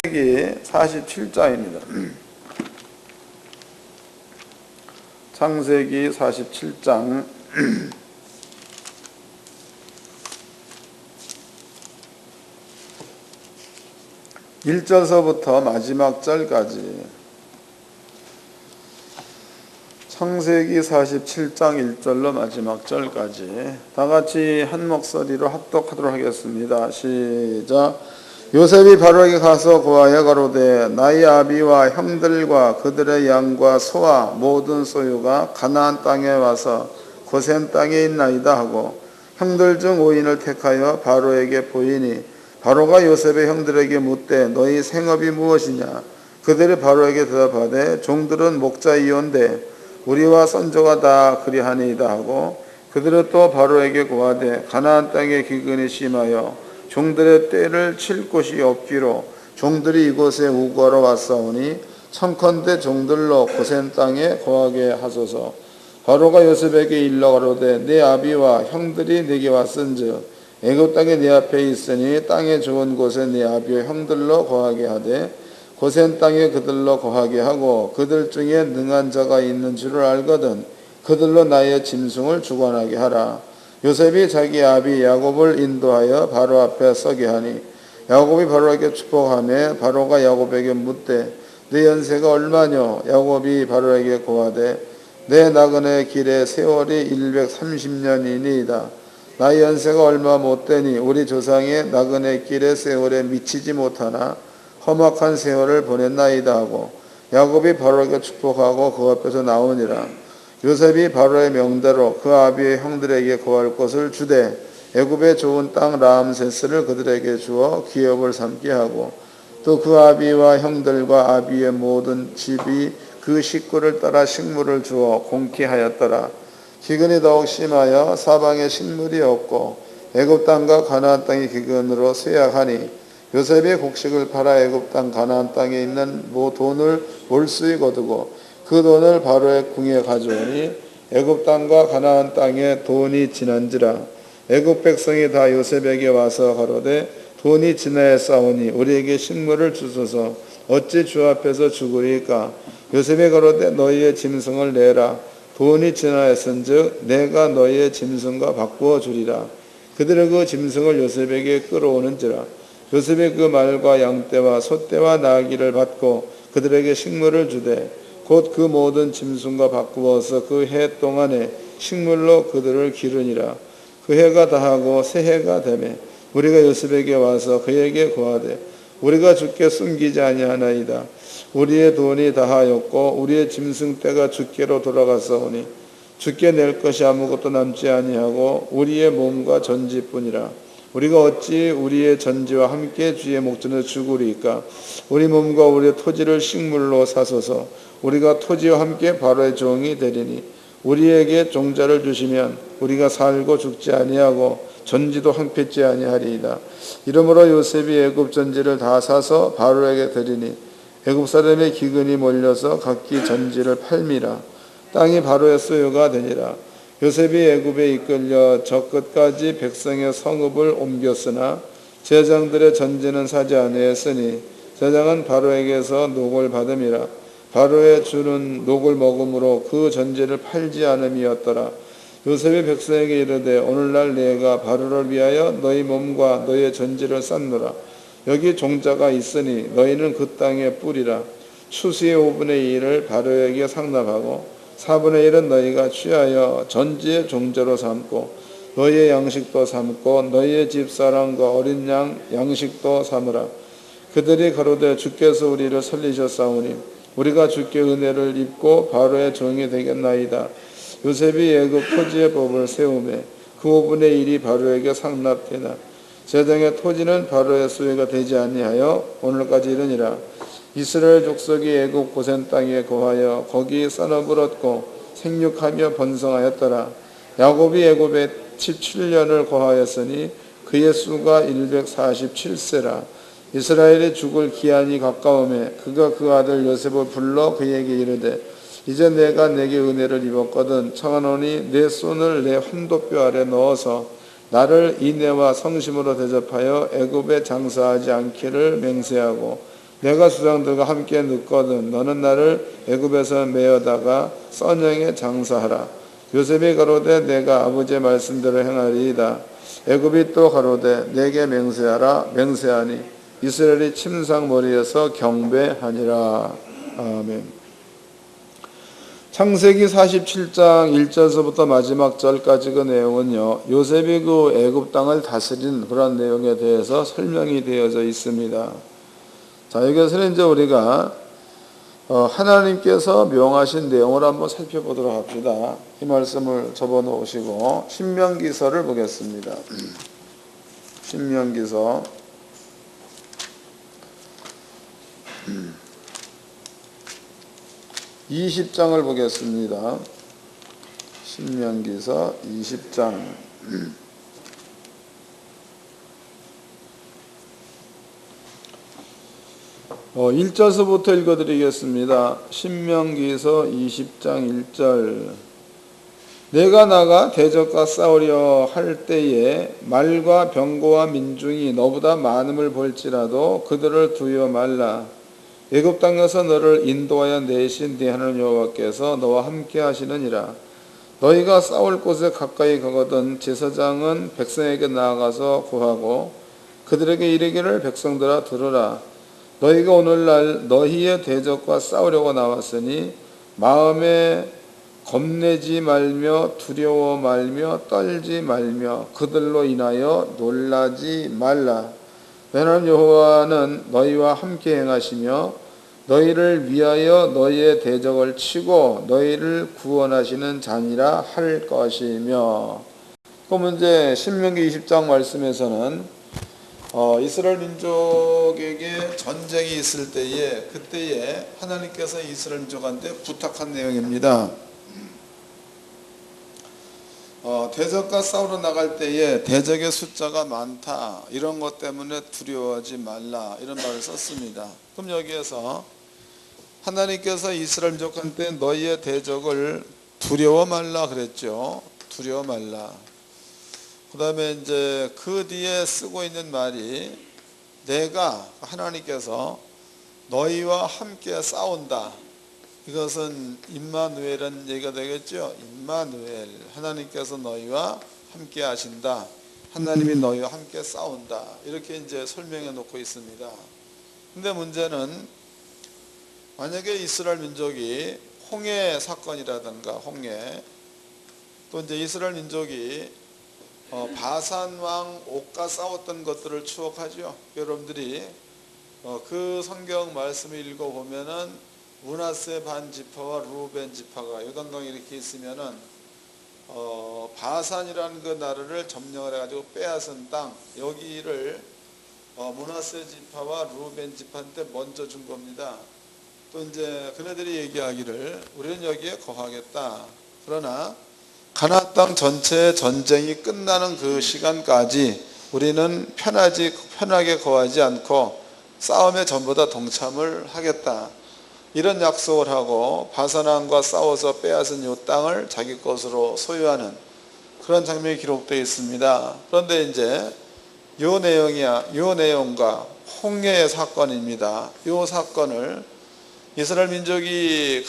창세기 47장입니다. 창세기 47장 1절서부터 마지막 절까지. 창세기 47장 1절로 마지막 절까지 다 같이 한 목소리로 합독하도록 하겠습니다. 시작. 요셉이 바로에게 가서 고하여 가로되 나의 아비와 형들과 그들의 양과 소와 모든 소유가 가나안 땅에 와서 고센 땅에 있나이다 하고 형들 중 5인을 택하여 바로에게 보이니 바로가 요셉의 형들에게 묻되 너희 생업이 무엇이냐? 그들이 바로에게 대답하되 종들은 목자이온데 우리와 선조가 다 그리하니이다 하고 그들은 또 바로에게 고하되 가나안 땅에 기근이 심하여 종들의 떼를 칠 곳이 없기로 종들이 이곳에 우거하러 왔사오니 청컨대 종들로 고센 땅에 거하게 하소서. 바로가 요셉에게 일러 가로되 내 아비와 형들이 내게 왔은즉 애굽 땅에 내 앞에 있으니 땅에 좋은 곳에 내 아비와 형들로 거하게 하되 고센 땅에 그들로 거하게 하고 그들 중에 능한 자가 있는 줄을 알거든 그들로 나의 짐승을 주관하게 하라. 요셉이 자기 아비 야곱을 인도하여 바로 앞에 서게 하니 야곱이 바로에게 축복하며 바로가 야곱에게 묻되 내 연세가 얼마뇨? 야곱이 바로에게 고하되 내 나그네 길의 세월이 130년이니이다. 나의 연세가 얼마 못되니 우리 조상의 나그네 길의 세월에 미치지 못하나 험악한 세월을 보냈나이다 하고 야곱이 바로에게 축복하고 그 앞에서 나오니라. 요셉이 바로의 명대로 그 아비의 형들에게 거할 곳을 주되 애굽의 좋은 땅 라암세스를 그들에게 주어 기업을 삼게 하고 또 그 아비와 형들과 아비의 모든 집이 그 식구를 따라 식물을 주어 공기하였더라. 기근이 더욱 심하여 사방에 식물이 없고 애굽 땅과 가나안 땅이 기근으로 쇠약하니 요셉이 곡식을 팔아 애굽 땅 가나안 땅에 있는 돈을 몰수히 거두고 그 돈을 바로의 궁에 가져오니 애굽 땅과 가나안 땅에 돈이 지난지라. 애굽 백성이 다 요셉에게 와서 가로되 돈이 지나였사오니 우리에게 식물을 주소서. 어찌 주 앞에서 죽으리까? 요셉이 가로되 너희의 짐승을 내라. 돈이 지나였은즉 내가 너희의 짐승과 바꾸어 주리라. 그들의 그 짐승을 요셉에게 끌어오는지라. 요셉이 그 말과 양떼와 소떼와 나귀를 받고 그들에게 식물을 주되 곧 그 모든 짐승과 바꾸어서 그 해 동안에 식물로 그들을 기르니라. 그 해가 다하고 새 해가 되매 우리가 요셉에게 와서 그에게 고하되 우리가 주께 숨기지 아니하나이다. 우리의 돈이 다하였고 우리의 짐승 떼가 주께로 돌아갔사오니 주께 낼 것이 아무것도 남지 아니하고 우리의 몸과 전지뿐이라. 우리가 어찌 우리의 전지와 함께 주의 목전에 죽으리까? 우리 몸과 우리의 토지를 식물로 사소서. 우리가 토지와 함께 바로의 종이 되리니 우리에게 종자를 주시면 우리가 살고 죽지 아니하고 전지도 황폐치 아니하리이다. 이러므로 요셉이 애굽 전지를 다 사서 바로에게 드리니 애굽 사람의 기근이 몰려서 각기 전지를 팔미라. 땅이 바로의 소유가 되니라. 요셉이 애굽에 이끌려 저 끝까지 백성의 성읍을 옮겼으나 제장들의 전지는 사지 아니했으니 제장은 바로에게서 녹을 받음이라. 바로의 주는 녹을 먹음으로 그 전지를 팔지 않음이었더라. 요셉이 백성에게 이르되 오늘날 내가 바로를 위하여 너희 몸과 너희의 전지를 쌓노라. 여기 종자가 있으니 너희는 그 땅의 뿌리라. 추수의 5분의 1을 바로에게 상납하고 4분의 1은 너희가 취하여 전지의 종자로 삼고 너희의 양식도 삼고 너희의 집사람과 어린 양 양식도 삼으라. 그들이 가로되 주께서 우리를 살리셨사오니 우리가 주께 은혜를 입고 바로의 종이 되겠나이다. 요셉이 애굽 토지의 법을 세우매 그 5분의 1이 바로에게 상납되나 제장의 토지는 바로의 소유가 되지 아니하여 오늘까지 이르니라. 이스라엘 족속이 애굽 고센 땅에 거하여 거기 산업을 얻고 생육하며 번성하였더라. 야곱이 애굽에 17년을 거하였으니 그의 수가 147세라. 이스라엘이 죽을 기한이 가까우매 그가 그 아들 요셉을 불러 그에게 이르되 이제 내가 내게 은혜를 입었거든 청하노니 내 손을 내 환도뼈 아래 넣어서 나를 인애와 성심으로 대접하여 애굽에 장사하지 않기를 맹세하고 내가 수장들과 함께 눕거든 너는 나를 애굽에서 메어다가 선영에 장사하라. 요셉이 가로되 내가 아버지의 말씀대로 행하리이다. 애굽이 또 가로되 내게 맹세하라. 맹세하니 이스라엘이 침상 머리에서 경배하니라. 아멘. 창세기 47장 1절서부터 마지막 절까지 그 내용은요, 요셉이 그 애굽 땅을 다스린 그런 내용에 대해서 설명이 되어져 있습니다. 자, 여기서는 이제 우리가 하나님께서 명하신 내용을 한번 살펴보도록 합시다. 이 말씀을 접어 놓으시고 신명기서를 보겠습니다. 신명기서 20장을 보겠습니다. 신명기서 20장 1절서부터 읽어드리겠습니다. 신명기서 20장 1절. 내가 나가 대적과 싸우려 할 때에 말과 병거와 민중이 너보다 많음을 볼지라도 그들을 두려워 말라. 애굽 땅에서 너를 인도하여 내신 네 하나님 여호와께서 너와 함께 하시느니라. 너희가 싸울 곳에 가까이 가거든 제사장은 백성에게 나아가서 구하고 그들에게 이르기를 백성들아 들으라. 너희가 오늘날 너희의 대적과 싸우려고 나왔으니 마음에 겁내지 말며 두려워 말며 떨지 말며 그들로 인하여 놀라지 말라. 너는 여호와는 너희와 함께 행하시며 너희를 위하여 너희의 대적을 치고 너희를 구원하시는 자니라 할 것이며. 그럼 이제 신명기 20장 말씀에서는 이스라엘 민족에게 전쟁이 있을 때에 그때에 하나님께서 이스라엘 민족한테 부탁한 내용입니다. 대적과 싸우러 나갈 때에 대적의 숫자가 많다 이런 것 때문에 두려워하지 말라 이런 말을 썼습니다. 그럼 여기에서 하나님께서 이스라엘 민족한테 너희의 대적을 두려워 말라 그랬죠. 두려워 말라. 그 다음에 이제 그 뒤에 쓰고 있는 말이 내가 하나님께서 너희와 함께 싸운다. 이것은 임마누엘이라는 얘기가 되겠죠. 임마누엘, 하나님께서 너희와 함께 하신다. 하나님이 너희와 함께 싸운다. 이렇게 이제 설명해 놓고 있습니다. 근데 문제는 만약에 이스라엘 민족이 홍해 사건이라든가 홍해 또 이제 이스라엘 민족이 바산 왕 옥과 싸웠던 것들을 추억하죠. 여러분들이 그 성경 말씀을 읽어보면은 므낫세 반 지파와 루벤 지파가 요단강에 이렇게 있으면은 바산이라는 그 나라를 점령을 해가지고 빼앗은 땅 여기를 므낫세 지파와 루벤 지파한테 먼저 준 겁니다. 또 이제 그네들이 얘기하기를 우리는 여기에 거하겠다. 그러나 가나안 땅 전체의 전쟁이 끝나는 그 시간까지 우리는 편하게 거하지 않고 싸움에 전부 다 동참을 하겠다. 이런 약속을 하고 바산왕과 싸워서 빼앗은 이 땅을 자기 것으로 소유하는 그런 장면이 기록되어 있습니다. 그런데 이제 요 내용과 홍해의 사건입니다. 요 사건을 이스라엘 민족이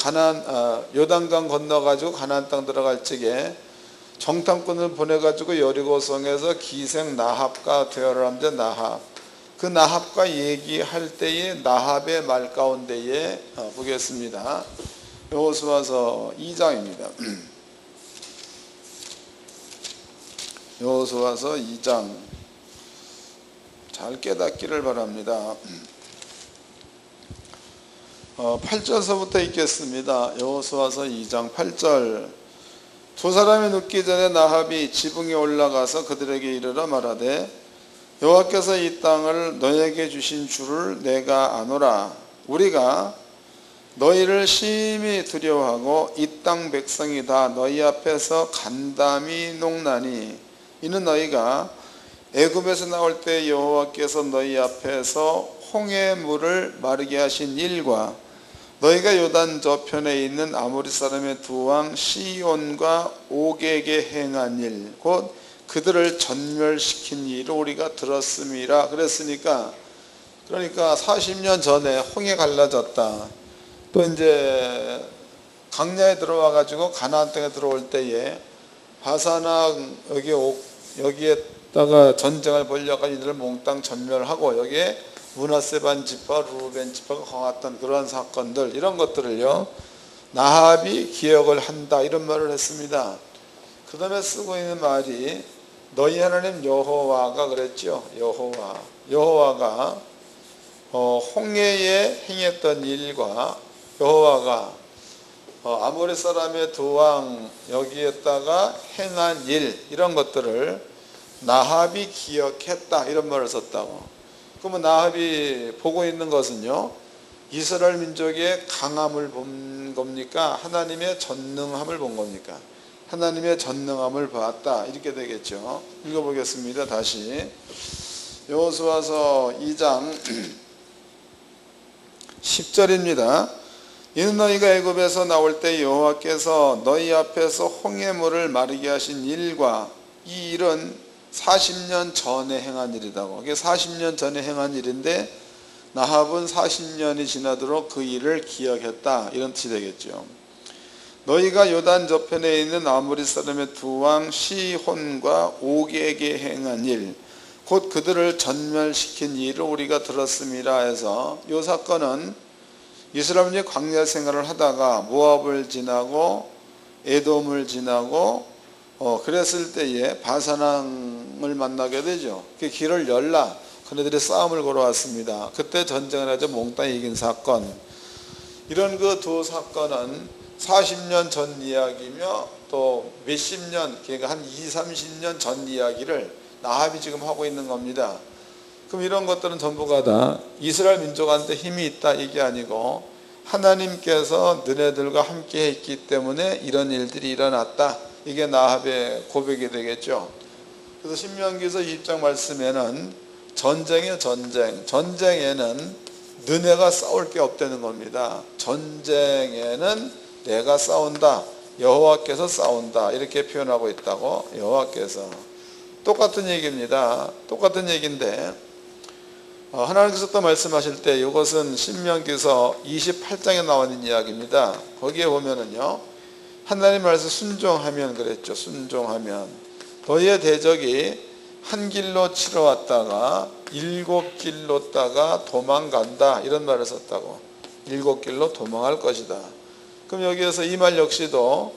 요단강 건너가지고 가나안 땅 들어갈 적에 정탐꾼을 보내가지고 여리고성에서 기생 나합과 대화를 하는데 그 나합과 얘기할 때에 나합의 말 가운데에 보겠습니다. 여호수아서 2장입니다. 여호수아서 2장 잘 깨닫기를 바랍니다. 8절서부터 읽겠습니다. 여호수아서 2장 8절. 두 사람이 눕기 전에 나합이 지붕에 올라가서 그들에게 이르러 말하되 여호와께서 이 땅을 너에게 주신 줄을 내가 아노라. 우리가 너희를 심히 두려워하고 이 땅 백성이 다 너희 앞에서 간담이 녹나니 이는 너희가 애굽에서 나올 때 여호와께서 너희 앞에서 홍해 물을 마르게 하신 일과 너희가 요단 저편에 있는 아모리 사람의 두 왕 시온과 옥에게 행한 일 곧 그들을 전멸시킨 일을 우리가 들었음이라. 그랬으니까 그러니까 40년 전에 홍해 갈라졌다. 또 이제 강야에 들어와 가지고 가나안 땅에 들어올 때에 바사나 여기에다가 전쟁을 벌려가 이들을 몽땅 전멸하고 여기에 므낫세 반 지파, 루벤 지파가 강했던 그러한 사건들, 이런 것들을요 나합이 기억을 한다, 이런 말을 했습니다. 그 다음에 쓰고 있는 말이 너희 하나님 여호와가 그랬죠. 여호와가 홍해에 행했던 일과 여호와가 아모리 사람의 두 왕 여기에다가 행한 일, 이런 것들을 나합이 기억했다, 이런 말을 썼다고. 그러면 나합이 보고 있는 것은요 이스라엘 민족의 강함을 본 겁니까? 하나님의 전능함을 본 겁니까? 하나님의 전능함을 봤다, 이렇게 되겠죠. 읽어보겠습니다. 다시 여호수아서 2장 10절입니다. 이는 너희가 애굽에서 나올 때 여호와께서 너희 앞에서 홍해물을 마르게 하신 일과, 이 일은 40년 전에 행한 일이다고. 이게 40년 전에 행한 일인데 나합은 40년이 지나도록 그 일을 기억했다, 이런 뜻이 되겠죠. 너희가 요단 저편에 있는 아모리 사람의 두 왕 시혼과 옥에게 행한 일, 곧 그들을 전멸시킨 일을 우리가 들었음이라 해서, 이 사건은 이스라엘이 광야 생활을 하다가 모압을 지나고 에돔을 지나고 그랬을 때에 바사랑을 만나게 되죠. 그 길을 열라 그네들이 싸움을 걸어왔습니다. 그때 전쟁을 해서 몽땅 이긴 사건, 이런 그 두 사건은 40년 전 이야기며 또 몇십 년, 그러니까 한 20, 30년 전 이야기를 나합이 지금 하고 있는 겁니다. 그럼 이런 것들은 전부가 다 이스라엘 민족한테 힘이 있다, 이게 아니고 하나님께서 너네들과 함께 했기 때문에 이런 일들이 일어났다, 이게 나합의 고백이 되겠죠. 그래서 신명기서 20장 말씀에는 전쟁이에요. 전쟁에는 너네가 싸울 게 없다는 겁니다. 전쟁에는 내가 싸운다, 여호와께서 싸운다, 이렇게 표현하고 있다고. 여호와께서. 똑같은 얘기입니다. 똑같은 얘기인데 하나님께서 또 말씀하실 때 이것은 신명기서 28장에 나오는 이야기입니다. 거기에 보면은요 하나님 말씀 순종하면 그랬죠. 순종하면 너희의 대적이 한 길로 치러 왔다가 7길로 다가 도망간다, 이런 말을 썼다고. 7길로 도망할 것이다. 그럼 여기에서 이 말 역시도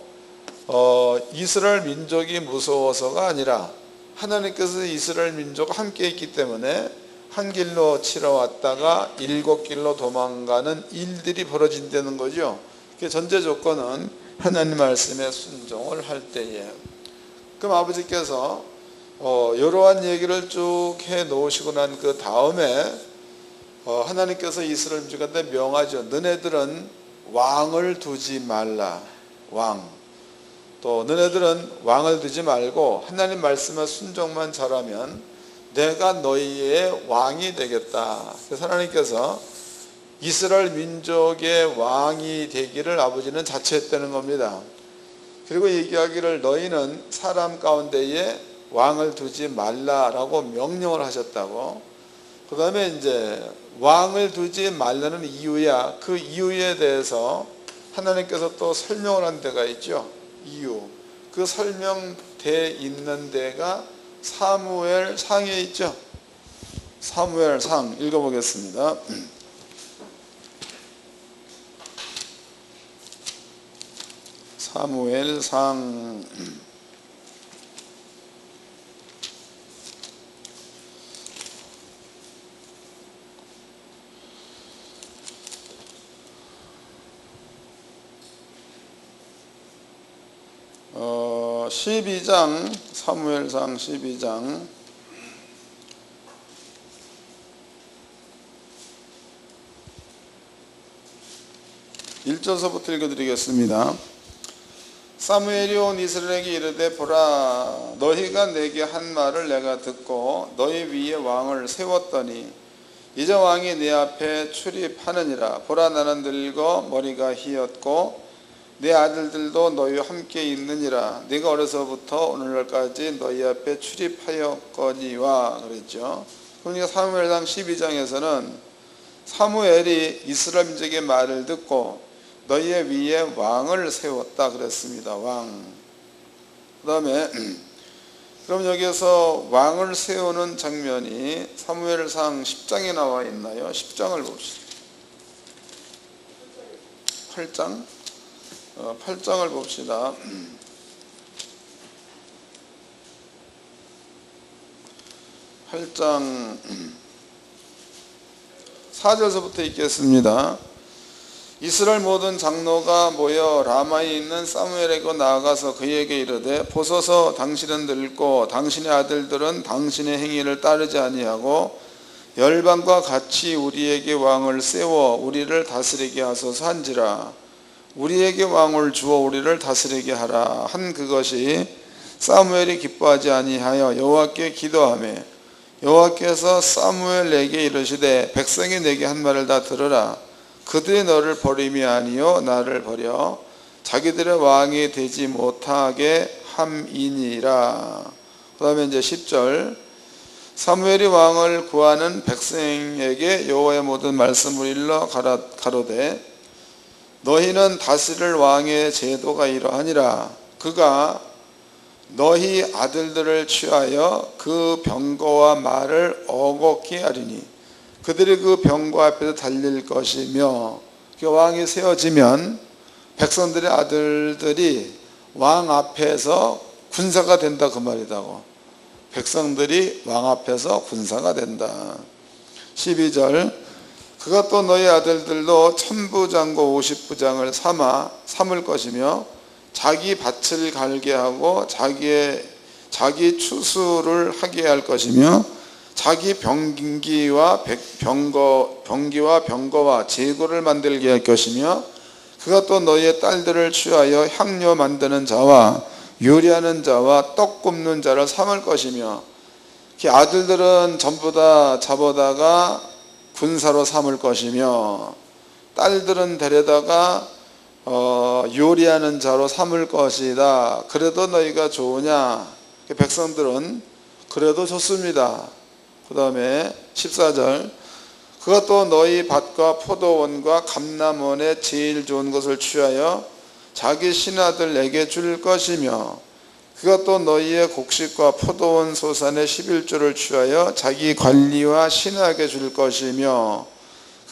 이스라엘 민족이 무서워서가 아니라 하나님께서 이스라엘 민족과 함께 있기 때문에 한 길로 치러 왔다가 7길로 도망가는 일들이 벌어진다는 거죠. 그 전제 조건은 하나님 말씀에 순종을 할 때에. 그럼 아버지께서 이러한 얘기를 쭉 해 놓으시고 난 그 다음에 하나님께서 이스라엘 민족한테 명하죠. 너네들은 왕을 두지 말라. 왕. 또 너네들은 왕을 두지 말고 하나님 말씀에 순종만 잘하면 내가 너희의 왕이 되겠다. 그래서 하나님께서 이스라엘 민족의 왕이 되기를 아버지는 자처했다는 겁니다. 그리고 얘기하기를 너희는 사람 가운데에 왕을 두지 말라라고 명령을 하셨다고. 그 다음에 이제 왕을 두지 말라는 이유야, 그 이유에 대해서 하나님께서 또 설명을 한 데가 있죠. 이유. 그 설명돼 있는 데가 사무엘상에 있죠. 사무엘상 읽어보겠습니다. 사무엘상 12장, 사무엘상 12장 1절서부터 읽어드리겠습니다. 사무엘이 온 이스라엘에게 이르되 보라, 너희가 내게 한 말을 내가 듣고 너희 위에 왕을 세웠더니 이제 왕이 내 앞에 출입하느니라. 보라, 나는 늙어 머리가 희었고 내 아들들도 너희와 함께 있느니라. 네가 어려서부터 오늘날까지 너희 앞에 출입하였거니와 그랬죠. 그러니까 사무엘상 12장에서는 사무엘이 이스라엘 민족의 말을 듣고 너희의 위에 왕을 세웠다 그랬습니다. 왕. 그 다음에 그럼 여기에서 왕을 세우는 장면이 사무엘상 10장에 나와 있나요? 10장을 봅시다. 8장? 8장을 봅시다. 8장 4절서부터 읽겠습니다. 이스라엘 모든 장로가 모여 라마에 있는 사무엘에게 나아가서 그에게 이르되 보소서 당신은 늙고 당신의 아들들은 당신의 행위를 따르지 아니하고 열방과 같이 우리에게 왕을 세워 우리를 다스리게 하소서 한지라. 우리에게 왕을 주어 우리를 다스리게 하라 한 그것이 사무엘이 기뻐하지 아니하여 여호와께 기도하며 여호와께서 사무엘에게 이르시되 백성이 내게 한 말을 다 들으라. 그들이 너를 버림이 아니요 나를 버려 자기들의 왕이 되지 못하게 함이니라. 그 다음에 이제 10절 사무엘이 왕을 구하는 백성에게 여호와의 모든 말씀을 일러 가로되 너희는 다스릴 왕의 제도가 이러하니라. 그가 너희 아들들을 취하여 그 병거와 말을 어겁게 하리니 그들이 그 병거 앞에서 달릴 것이며 왕이 세워지면 백성들의 아들들이 왕 앞에서 군사가 된다 그 말이다고. 백성들이 왕 앞에서 군사가 된다. 12절 그가 또 너희 아들들도 1000부장과 50부장을 삼을 것이며 자기 밭을 갈게 하고 자기 추수를 하게 할 것이며 자기 병기와 병거와 제고를 만들게 할 것이며 그가 또 너희의 딸들을 취하여 향료 만드는 자와 요리하는 자와 떡 굽는 자를 삼을 것이며 아들들은 전부 다 잡아다가 군사로 삼을 것이며 딸들은 데려다가 요리하는 자로 삼을 것이다. 그래도 너희가 좋으냐? 백성들은 그래도 좋습니다. 그 다음에 14절 그가 또 너희 밭과 포도원과 감람원의 제일 좋은 것을 취하여 자기 신하들에게 줄 것이며 그가 또 너희의 곡식과 포도원 소산의 11조를 취하여 자기 관리와 신하에게 줄 것이며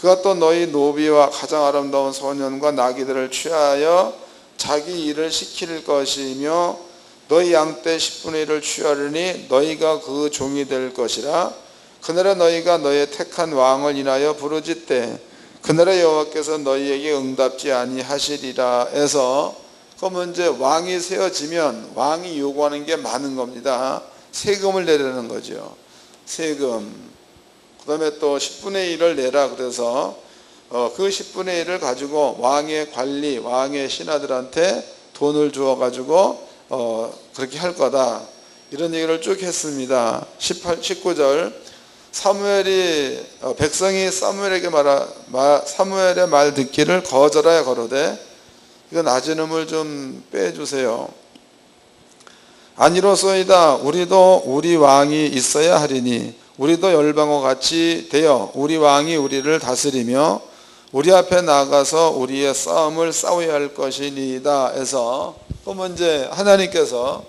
그가 또 너희 노비와 가장 아름다운 소년과 나귀들을 취하여 자기 일을 시킬 것이며 너희 양떼 10분의 1을 취하려니 너희가 그 종이 될 것이라. 그날에 너희가 너의 택한 왕을 인하여 부르짖되 그날에 여호와께서 너희에게 응답지 아니하시리라 해서 그러면 이제 왕이 세워지면 왕이 요구하는 게 많은 겁니다. 세금을 내라는 거죠. 세금. 그 다음에 또 10분의 1을 내라. 그래서 그 10분의 1을 가지고 왕의 관리, 왕의 신하들한테 돈을 주어 가지고 그렇게 할 거다. 이런 얘기를 쭉 했습니다. 19절 사무엘이 백성이 사무엘의 말 듣기를 거절하여 가로되 이거 낮은 음을 좀 빼주세요. 아니로소이다. 우리도 우리 왕이 있어야 하리니 우리도 열방과 같이 되어 우리 왕이 우리를 다스리며 우리 앞에 나가서 우리의 싸움을 싸워야 할 것이니이다 해서 그러면 이제 하나님께서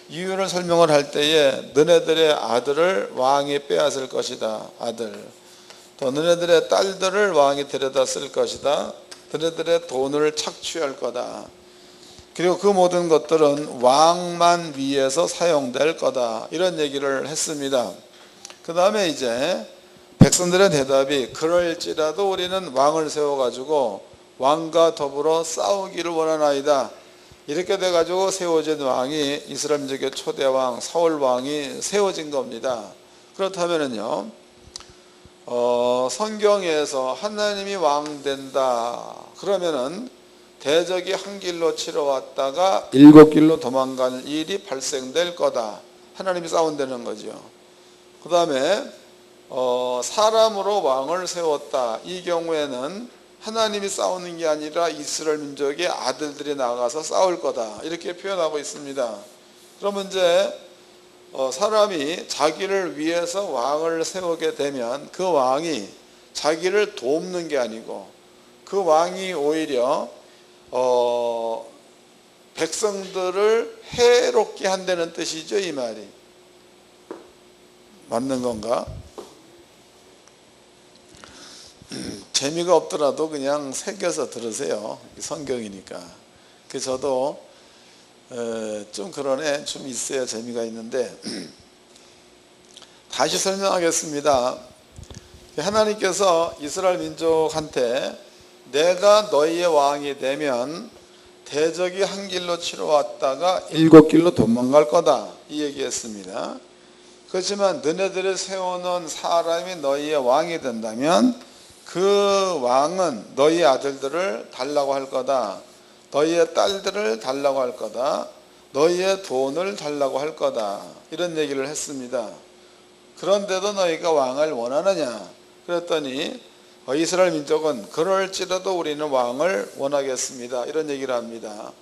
이유를 설명을 할 때에 너네들의 아들을 왕이 빼앗을 것이다. 아들. 또 너네들의 딸들을 왕이 데려다 쓸 것이다. 너네들의 돈을 착취할 거다. 그리고 그 모든 것들은 왕만 위해서 사용될 거다. 이런 얘기를 했습니다. 그 다음에 이제 백성들의 대답이 그럴지라도 우리는 왕을 세워가지고 왕과 더불어 싸우기를 원하나이다. 이렇게 돼가지고 세워진 왕이 이스라엘 민족의 초대왕 사울 왕이 세워진 겁니다. 그렇다면은요, 성경에서 하나님이 왕 된다 그러면은 대적이 한 길로 치러왔다가 7길로 도망가는 일이 발생될 거다. 하나님이 싸운다는 거죠. 그 다음에 사람으로 왕을 세웠다. 이 경우에는 하나님이 싸우는 게 아니라 이스라엘 민족의 아들들이 나가서 싸울 거다. 이렇게 표현하고 있습니다. 그러면 이제 사람이 자기를 위해서 왕을 세우게 되면 그 왕이 자기를 돕는 게 아니고 그 왕이 오히려 백성들을 해롭게 한다는 뜻이죠. 이 말이 맞는 건가? 재미가 없더라도 그냥 새겨서 들으세요. 성경이니까. 저도 좀 그러네. 좀 있어야 재미가 있는데 다시 설명하겠습니다. 하나님께서 이스라엘 민족한테 내가 너희의 왕이 되면 대적이 한 길로 치러 왔다가 7길로 도망갈 거다 이 얘기했습니다. 그렇지만 너네들이 세워놓은 사람이 너희의 왕이 된다면 그 왕은 너희 아들들을 달라고 할 거다, 너희의 딸들을 달라고 할 거다, 너희의 돈을 달라고 할 거다, 이런 얘기를 했습니다. 그런데도 너희가 왕을 원하느냐 그랬더니 이스라엘 민족은 그럴지라도 우리는 왕을 원하겠습니다 이런 얘기를 합니다.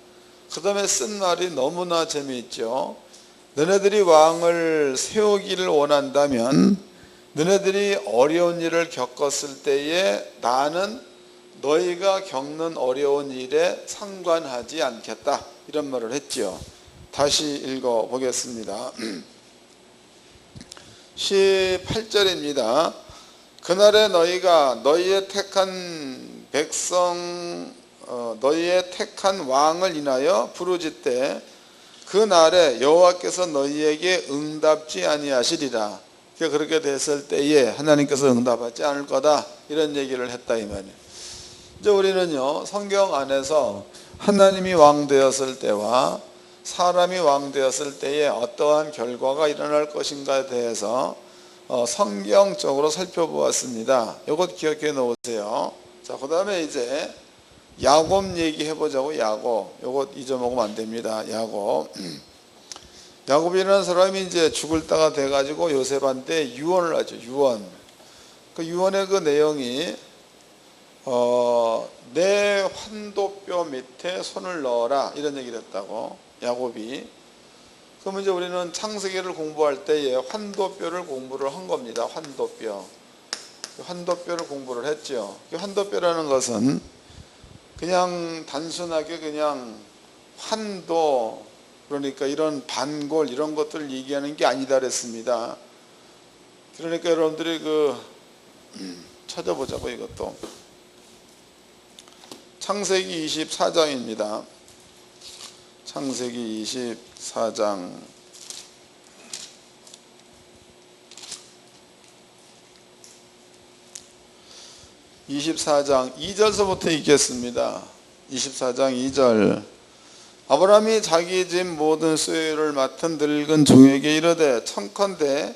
그 다음에 쓴 말이 너무나 재미있죠. 너네들이 왕을 세우기를 원한다면 너네들이 어려운 일을 겪었을 때에 나는 너희가 겪는 어려운 일에 상관하지 않겠다 이런 말을 했죠. 다시 읽어 보겠습니다. 18절입니다. 그날에 너희가 너희의 택한 백성 너희의 택한 왕을 인하여 부르짖되 그날에 여호와께서 너희에게 응답지 아니하시리라. 그렇게 됐을 때에 하나님께서 응답하지 않을 거다 이런 얘기를 했다 이 말이에요. 이제 우리는요 성경 안에서 하나님이 왕 되었을 때와 사람이 왕 되었을 때에 어떠한 결과가 일어날 것인가에 대해서 성경적으로 살펴보았습니다. 이것 기억해 놓으세요. 자, 그 다음에 이제 야곱 얘기해 보자고. 야곱, 이것 잊어먹으면 안 됩니다. 야곱이라는 사람이 이제 죽을 때가 돼가지고 요셉한테 유언을 하죠. 그 유언의 그 내용이 내 환도뼈 밑에 손을 넣어라 이런 얘기를 했다고. 야곱이. 그러면 이제 우리는 창세기를 공부할 때에 환도뼈를 공부를 한 겁니다. 환도뼈를 공부를 했죠. 환도뼈라는 것은 그냥 단순하게 그냥 환도, 그러니까 이런 반골 이런 것들을 얘기하는 게 아니다 그랬습니다. 그러니까 여러분들이 찾아보자고. 이것도 창세기 24장입니다. 창세기 24장 2절서부터 읽겠습니다. 24장 2절. 아브라함이 자기 집 모든 소유를 맡은 늙은 종에게 이르되 청컨대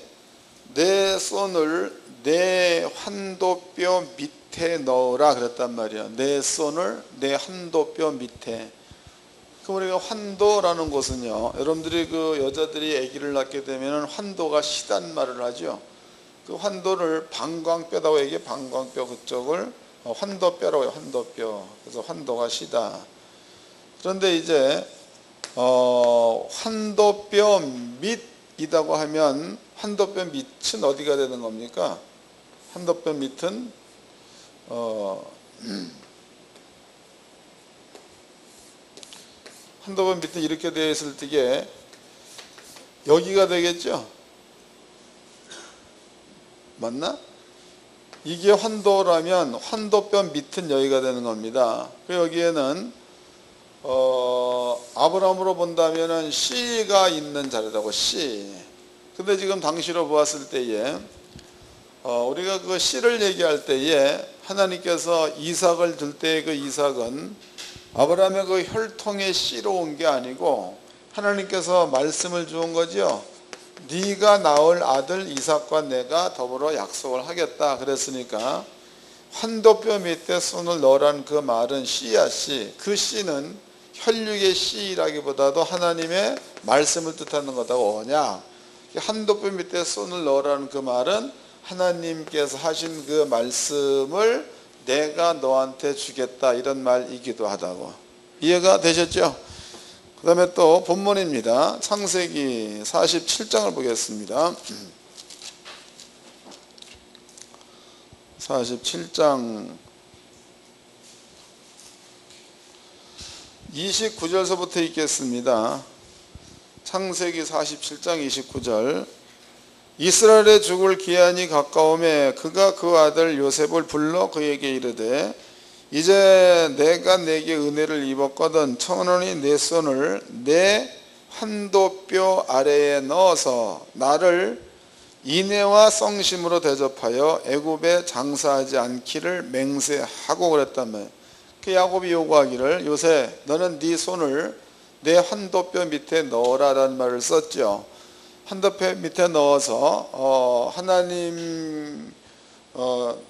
내 손을 내 환도뼈 밑에 넣으라 그랬단 말이야. 내 손을 내 환도뼈 밑에. 그럼 우리가 환도라는 것은요, 여러분들이 여자들이 아기를 낳게 되면 환도가 시단 말을 하죠. 그 환도를 방광뼈라고 얘기해. 방광뼈 그쪽을 환도뼈라고 해요. 환도뼈. 그래서 환도가 시다. 그런데 이제 환도뼈 밑이라고 하면 환도뼈 밑은 어디가 되는 겁니까? 환도뼈 밑은 환도뼈 밑에 이렇게 되어 있을 때에 여기가 되겠죠? 맞나? 이게 환도라면 환도뼈 밑은 여기가 되는 겁니다. 여기에는 아브라함으로 본다면은 씨가 있는 자리라고. 씨. 근데 지금 당시로 보았을 때에 우리가 그 씨를 얘기할 때에 하나님께서 이삭을 줄 때의 그 이삭은 아브라함의 그 혈통의 씨로 온 게 아니고 하나님께서 말씀을 주은 거죠. 네가 낳을 아들 이삭과 내가 더불어 약속을 하겠다 그랬으니까 환도뼈 밑에 손을 넣으라는 그 말은 씨야. 씨. 그 씨는 혈육의 씨라기보다도 하나님의 말씀을 뜻하는 거다고. 뭐냐? 환도뼈 밑에 손을 넣으라는 그 말은 하나님께서 하신 그 말씀을 내가 너한테 주겠다 이런 말이기도 하다고. 이해가 되셨죠? 그 다음에 또 본문입니다. 창세기 47장을 보겠습니다. 47장 29절서부터 읽겠습니다. 창세기 47장 29절. 이스라엘의 죽을 기한이 가까우매 그가 그 아들 요셉을 불러 그에게 이르되 이제 내가 네게 은혜를 입었거든 청하노니 내 손을 내 환도뼈 아래에 넣어서 나를 인애와 성심으로 대접하여 애굽에 장사하지 않기를 맹세하고 그랬다며. 그 야곱이 요구하기를 요셉 너는 네 손을 내 환도뼈 밑에 넣어라라는 말을 썼죠. 환도뼈 밑에 넣어서 하나님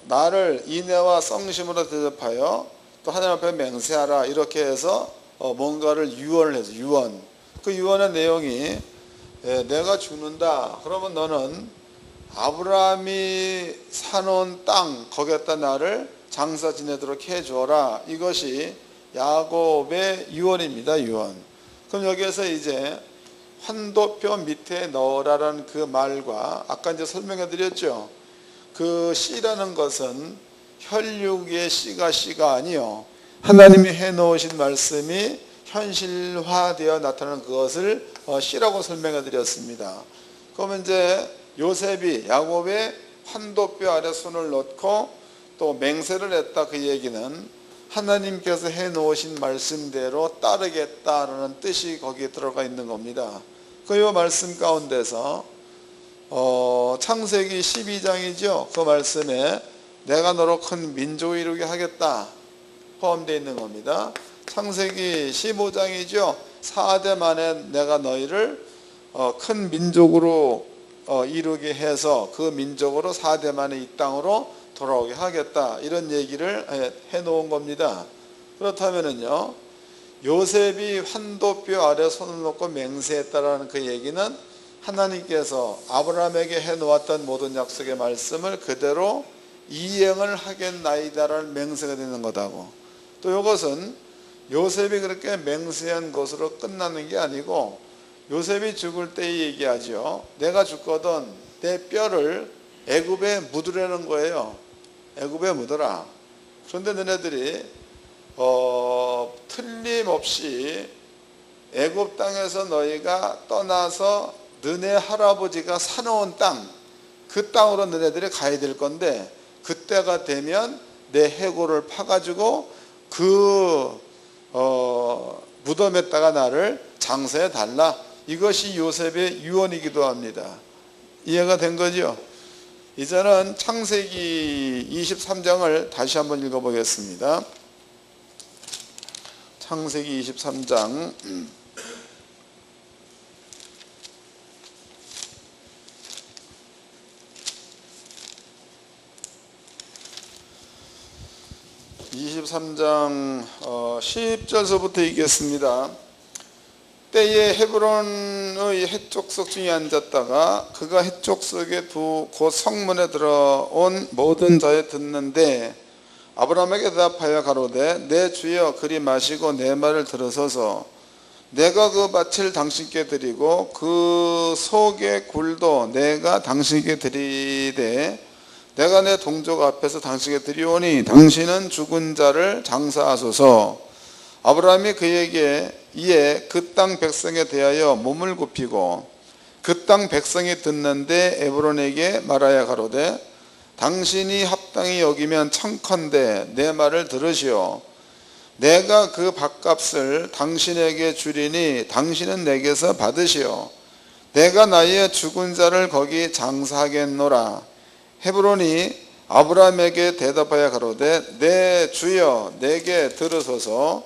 나를 인애와 성심으로 대접하여 또 하나님 앞에 맹세하라 이렇게 해서 뭔가를 유언을 해서 유언. 그 유언의 내용이 내가 죽는다 그러면 너는 아브라함이 사놓은 땅 거기에다 나를 장사 지내도록 해줘라. 이것이 야곱의 유언입니다. 유언. 그럼 여기에서 이제 환도뼈 밑에 넣으라라는 그 말과 아까 이제 설명해 드렸죠. 그 씨라는 것은 혈육의 씨가 아니요 하나님이 해놓으신 말씀이 현실화되어 나타나는 그것을 씨라고 설명해 드렸습니다. 그러면 이제 요셉이 야곱의 환도뼈 아래 손을 넣고 또 맹세를 했다. 그 얘기는 하나님께서 해놓으신 말씀대로 따르겠다라는 뜻이 거기에 들어가 있는 겁니다. 그 말씀 가운데서 창세기 12장이죠. 그 말씀에 내가 너로 큰 민족을 이루게 하겠다 포함되어 있는 겁니다. 창세기 15장이죠. 4대 만에 내가 너희를 큰 민족으로 이루게 해서 그 민족으로 4대 만에 이 땅으로 돌아오게 하겠다 이런 얘기를 해놓은 겁니다. 그렇다면요 요셉이 환도뼈 아래 손을 놓고 맹세했다라는 그 얘기는 하나님께서 아브라함에게 해놓았던 모든 약속의 말씀을 그대로 이행을 하겠나이다라는 맹세가 되는 거다고. 또 이것은 요셉이 그렇게 맹세한 것으로 끝나는 게 아니고 요셉이 죽을 때 얘기하죠. 내가 죽거든 내 뼈를 애굽에 묻으라는 거예요. 애굽에 묻어라. 그런데 너네들이 틀림없이 애굽 땅에서 너희가 떠나서 너네 할아버지가 사놓은 땅, 그 땅으로 너네들이 가야 될 건데 그때가 되면 내 해골을 파가지고 그 무덤에다가 나를 장사해 달라. 이것이 요셉의 유언이기도 합니다. 이해가 된 거죠? 이제는 창세기 23장을 다시 한번 읽어보겠습니다. 창세기 23장 23장 10절서부터 읽겠습니다. 때에 헤브론의 해족석 중에 앉았다가 그가 해족석에 곧 성문에 들어온 모든 자에 듣는데 아브라함에게 대답하여 가로되 내 주여 그리 마시고 내 말을 들으소서. 내가 그 밭을 당신께 드리고 그 속의 굴도 내가 당신께 드리되 내가 내 동족 앞에서 당신께 드리오니 당신은 죽은 자를 장사하소서. 아브라함이 그에게 이에 그 땅 백성에 대하여 몸을 굽히고 그 땅 백성이 듣는데 에브론에게 말하여 가로되 당신이 합당히 여기면 청컨대 내 말을 들으시오. 내가 그 밭값을 당신에게 주리니 당신은 내게서 받으시오. 내가 나의 죽은 자를 거기 장사하겠노라. 헤브론이 아브라함에게 대답하여 가로되 내 주여 내게 들으소서.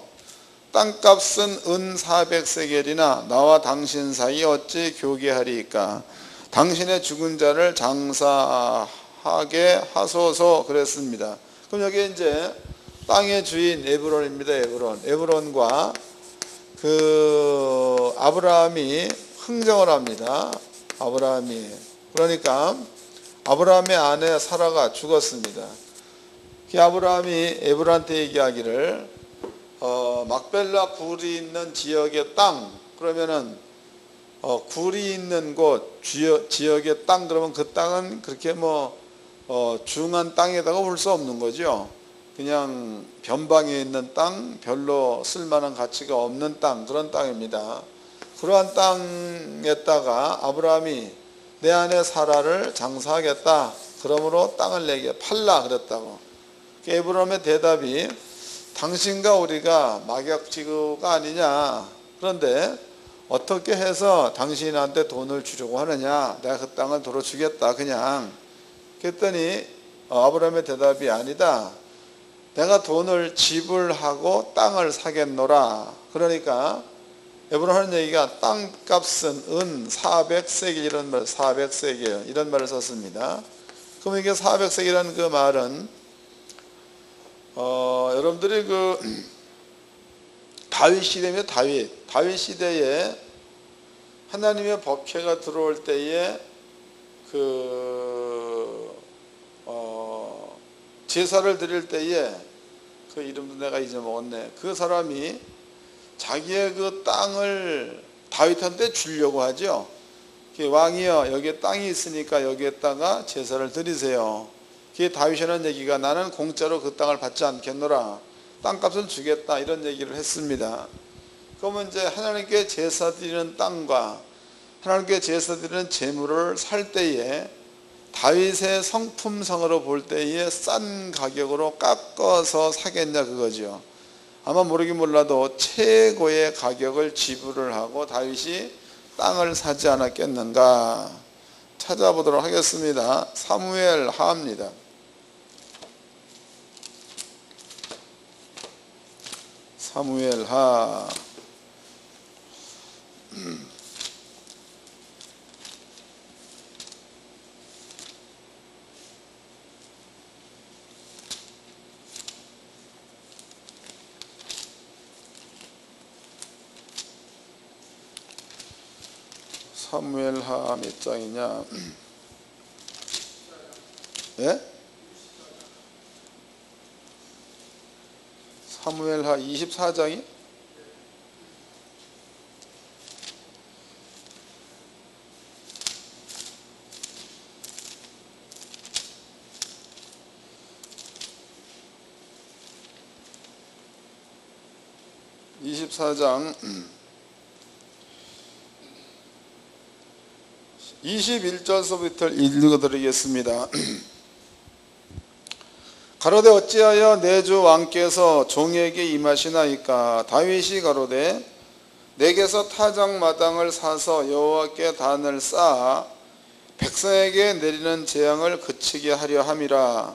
땅값은 은 400세겔이나 나와 당신 사이 어찌 교개하리이까. 당신의 죽은 자를 장사하게 하소서 그랬습니다. 그럼 여기 이제 땅의 주인 에브론입니다. 에브론과 그 아브라함이 흥정을 합니다. 아브라함이 그러니까 아브라함의 아내 사라가 죽었습니다. 그 아브라함이 에브론한테 얘기하기를 막벨라 굴이 있는 지역의 땅, 그러면은 굴이 있는 곳 지역의 땅, 그러면 그 땅은 그렇게 중한 땅에다가 볼 수 없는 거죠. 그냥 변방에 있는 땅, 별로 쓸만한 가치가 없는 땅, 그런 땅입니다. 그러한 땅에다가 아브라함이 내 아내 사라를 장사하겠다, 그러므로 땅을 내게 팔라 그랬다고. 아브라함의 대답이 당신과 우리가 막역지구가 아니냐, 그런데 어떻게 해서 당신한테 돈을 주려고 하느냐, 내가 그 땅을 도로 주겠다 그냥. 그랬더니 아브라함의 대답이 아니다, 내가 돈을 지불하고 땅을 사겠노라. 그러니까 아브라함 하는 얘기가 땅값은 은 400세겔, 이런 말, 400세겔 이런 말을 썼습니다. 그럼 이게 400세겔이라는 그 말은 여러분들이 다윗 시대입니다. 다윗 시대에 하나님의 법궤가 들어올 때에 제사를 드릴 때에 그 이름도 내가 잊어먹었네. 그 사람이 자기의 그 땅을 다윗한테 주려고 하죠. 왕이여, 여기에 땅이 있으니까 여기에다가 제사를 드리세요. 그게 다윗이 하는 얘기가 나는 공짜로 그 땅을 받지 않겠노라, 땅값을 주겠다, 이런 얘기를 했습니다. 그러면 이제 하나님께 제사 드리는 땅과 하나님께 제사 드리는 재물을 살 때에 다윗의 성품상으로 볼 때에 싼 가격으로 깎아서 사겠냐 그거죠. 아마 모르긴 몰라도 최고의 가격을 지불을 하고 다윗이 땅을 사지 않았겠는가, 찾아보도록 하겠습니다. 사무엘 하입니다. 사무엘 하. 사무엘하 몇 장이냐? 예? 사무엘하 24장이? (24장) 21절서부터 읽어드리겠습니다. 가로되 어찌하여 내 주 왕께서 종에게 임하시나이까. 다윗이 가로되 내게서 타작마당을 사서 여호와께 단을 쌓아 백성에게 내리는 재앙을 그치게 하려 함이라.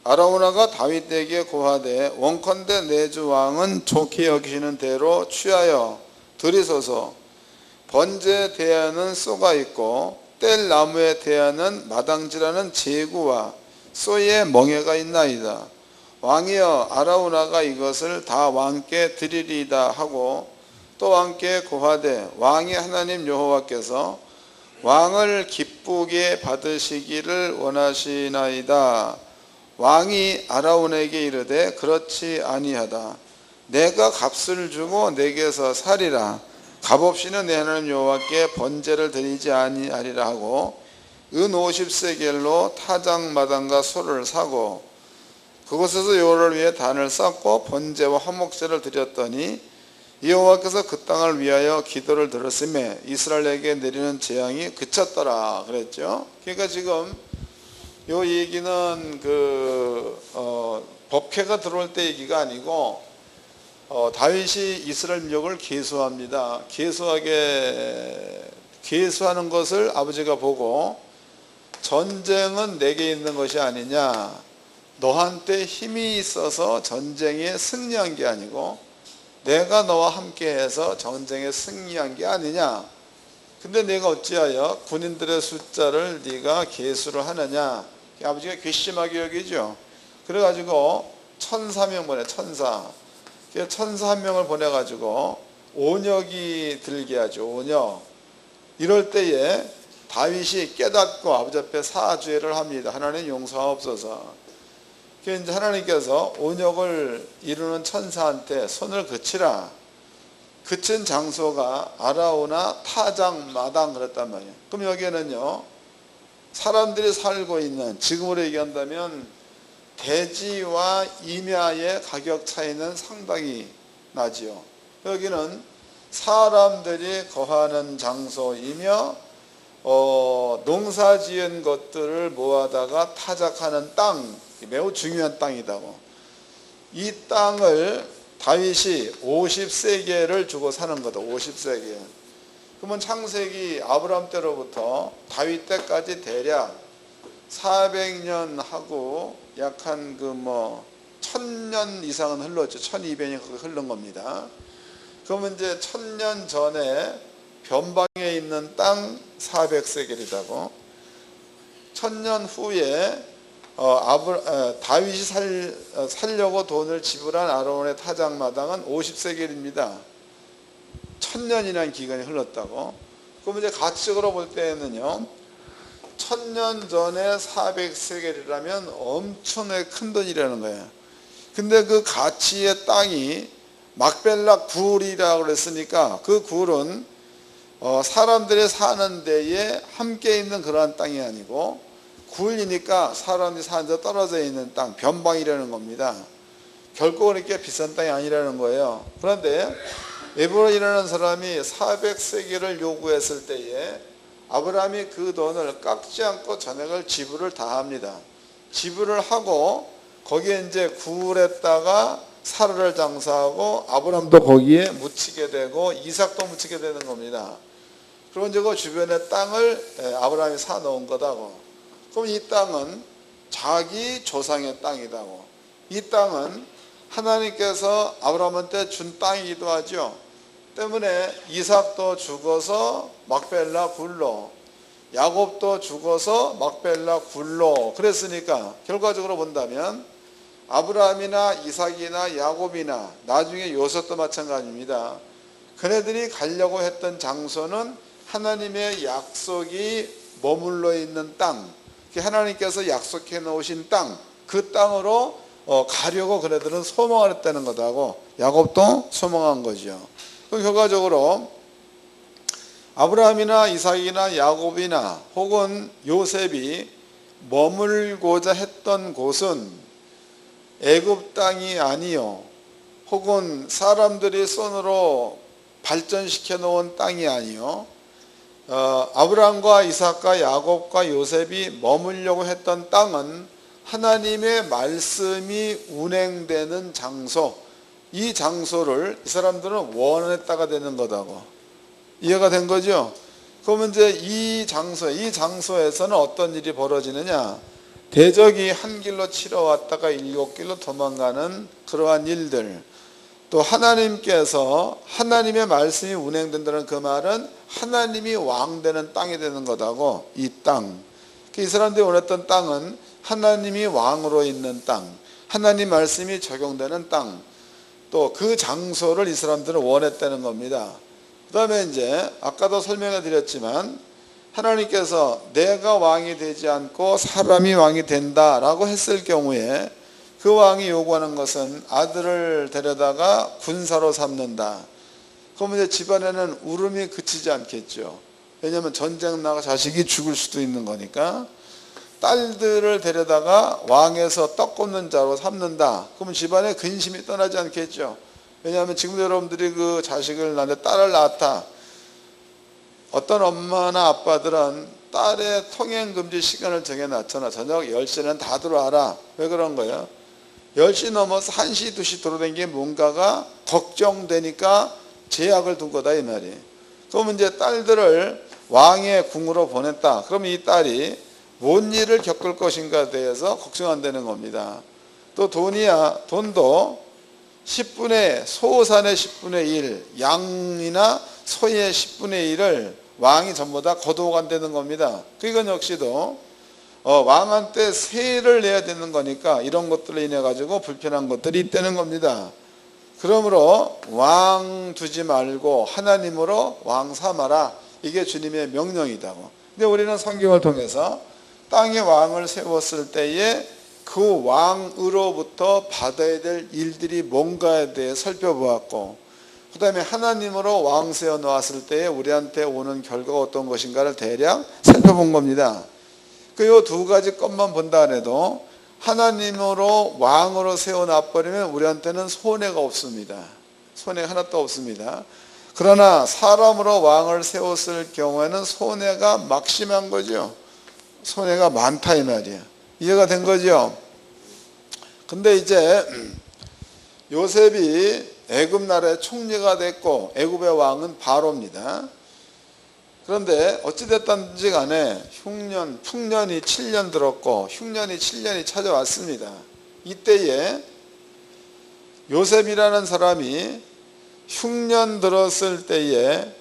아라우나가 다윗에게 고하되 원컨대 내 주 왕은 좋게 여기시는 대로 취하여 들이소서. 번제 대야는 쏘가 있고 뗄 나무에 대야는 마당지라는 제구와 쏘의 멍에가 있나이다. 왕이여, 아라우나가 이것을 다 왕께 드리리이다 하고 또 왕께 고하되 왕의 하나님 여호와께서 왕을 기쁘게 받으시기를 원하시나이다. 왕이 아라우나에게 이르되 그렇지 아니하다. 내가 값을 주고 내게서 사리라. 값없이는 내 하나님 여호와께 번제를 드리지 아니하리라 하고 은 50세겔로 타작마당과 소를 사고 그곳에서 여호와를 위해 단을 쌓고 번제와 화목제를 드렸더니 여호와께서 그 땅을 위하여 기도를 들었으며 이스라엘에게 내리는 재앙이 그쳤더라 그랬죠. 그러니까 지금 요 얘기는 법궤가 들어올 때 얘기가 아니고 다윗이 이스라엘 민족을 계수합니다. 계수하는 것을 아버지가 보고 전쟁은 내게 있는 것이 아니냐, 너한테 힘이 있어서 전쟁에 승리한 게 아니고 내가 너와 함께해서 전쟁에 승리한 게 아니냐. 근데 내가 어찌하여 군인들의 숫자를 네가 계수를 하느냐. 아버지가 괘씸하게 여기죠. 그래가지고 1004명 보내, 천사 1,001명을 보내가지고 온역이 들게 하죠. 온역. 이럴 때에 다윗이 깨닫고 아버지 앞에 사죄를 합니다. 하나님 용서하옵소서. 이제 하나님께서 온역을 이루는 천사한테 손을 그치라. 그친 장소가 아라우나 타작 마당 그랬단 말이에요. 그럼 여기에는요, 사람들이 살고 있는, 지금으로 얘기한다면 대지와 임야의 가격 차이는 상당히 나지요. 여기는 사람들이 거하는 장소이며 농사 지은 것들을 모아다가 타작하는 땅, 매우 중요한 땅이다고. 이 땅을 다윗이 50세겔을 주고 사는 거다. 50세겔. 그러면 창세기 아브라함 때로부터 다윗 때까지 대략 400년 하고 약 한 1000년 이상은 흘렀죠. 1200년 흐른 겁니다. 그러면 이제 1000년 전에 변방에 있는 땅 400세겔이라고. 1000년 후에 다윗이 살려고 돈을 지불한 아론의 타작마당은 50세겔입니다. 1000년이라는 기간이 흘렀다고. 그럼 이제 가치적으로 볼 때는요, 1000년 전에 400세겔이라면 엄청나게 큰 돈이라는 거예요. 근데 그 가치의 땅이 막벨라 굴이라고 그랬으니까 그 굴은 사람들이 사는 데에 함께 있는 그러한 땅이 아니고 굴이니까 사람들이 사는 데 떨어져 있는 땅, 변방이라는 겁니다. 결코 그렇게 비싼 땅이 아니라는 거예요. 그런데 에브론이라는 사람이 400세겔을 요구했을 때에 아브라함이 그 돈을 깎지 않고 전액을 지불을 다 합니다. 지불을 하고 거기에 이제 굴에다가 사르를 장사하고 아브라함도 거기에 묻히게 되고 이삭도 묻히게 되는 겁니다. 그리고 이제 그 주변의 땅을 아브라함이 사놓은 거다고. 그럼 이 땅은 자기 조상의 땅이다고. 이 땅은 하나님께서 아브라함한테 준 땅이기도 하죠. 때문에 이삭도 죽어서 막벨라 굴로, 야곱도 죽어서 막벨라 굴로 그랬으니까 결과적으로 본다면 아브라함이나 이삭이나 야곱이나 나중에 요셉도 마찬가지입니다. 그네들이 가려고 했던 장소는 하나님의 약속이 머물러 있는 땅, 하나님께서 약속해 놓으신 땅, 그 땅으로 가려고 그네들은 소망을 했다는 거다고. 야곱도 소망한 거죠. 그럼 결과적으로 아브라함이나 이삭이나 야곱이나 혹은 요셉이 머물고자 했던 곳은 애굽 땅이 아니요, 혹은 사람들이 손으로 발전시켜 놓은 땅이 아니요, 아브라함과 이삭과 야곱과 요셉이 머물려고 했던 땅은 하나님의 말씀이 운행되는 장소, 이 장소를 이 사람들은 원했다가 되는 거다고. 이해가 된 거죠? 그러면 이제 이 장소에서는 어떤 일이 벌어지느냐? 대적이 한 길로 치러 왔다가 7길로 도망가는 그러한 일들. 또 하나님께서 하나님의 말씀이 운행된다는 그 말은 하나님이 왕되는 땅이 되는 거다고. 이 땅. 이 사람들이 원했던 땅은 하나님이 왕으로 있는 땅, 하나님 말씀이 적용되는 땅, 또 그 장소를 이 사람들은 원했다는 겁니다. 그 다음에 이제 아까도 설명해 드렸지만 하나님께서 내가 왕이 되지 않고 사람이 왕이 된다라고 했을 경우에 그 왕이 요구하는 것은 아들을 데려다가 군사로 삼는다. 그러면 이제 집안에는 울음이 그치지 않겠죠. 왜냐하면 전쟁 나가 자식이 죽을 수도 있는 거니까. 딸들을 데려다가 왕에서 떡 굽는 자로 삼는다. 그러면 집안에 근심이 떠나지 않겠죠. 왜냐하면 지금 여러분들이 그 자식을 낳는데 딸을 낳았다. 어떤 엄마나 아빠들은 딸의 통행금지 시간을 정해놨잖아. 저녁 10시는 다 들어와라. 왜 그런 거예요? 10시 넘어서 1시, 2시 들어다니는 뭔가가 걱정되니까 제약을 둔 거다 이 말이. 그러면 이제 딸들을 왕의 궁으로 보냈다. 그러면 이 딸이 뭔 일을 겪을 것인가에 대해서 걱정한다는 겁니다. 또 돈도 10분의 소산의 10분의 1, 양이나 소의 10분의 1을 왕이 전부 다 거두어 간다는 겁니다. 그건 역시도 왕한테 세를 내야 되는 거니까 이런 것들로 인해 가지고 불편한 것들이 있다는 겁니다. 그러므로 왕 두지 말고 하나님으로 왕 삼아라. 이게 주님의 명령이다고. 근데 우리는 성경을 통해서 땅에 왕을 세웠을 때에 그 왕으로부터 받아야 될 일들이 뭔가에 대해 살펴보았고, 그 다음에 하나님으로 왕 세워 놓았을 때에 우리한테 오는 결과가 어떤 것인가를 대략 살펴본 겁니다. 그 두 가지 것만 본다 해도 하나님으로 왕으로 세워 놔버리면 우리한테는 손해가 없습니다. 손해가 하나도 없습니다. 그러나 사람으로 왕을 세웠을 경우에는 손해가 막심한 거죠. 손해가 많다 이 말이에요. 이해가 된 거죠. 근데 이제 요셉이 애굽 나라의 총리가 됐고 애굽의 왕은 바로입니다. 그런데 어찌됐든지 간에 풍년이 7년 들었고 흉년이 7년이 찾아왔습니다. 이때에 요셉이라는 사람이 흉년 들었을 때에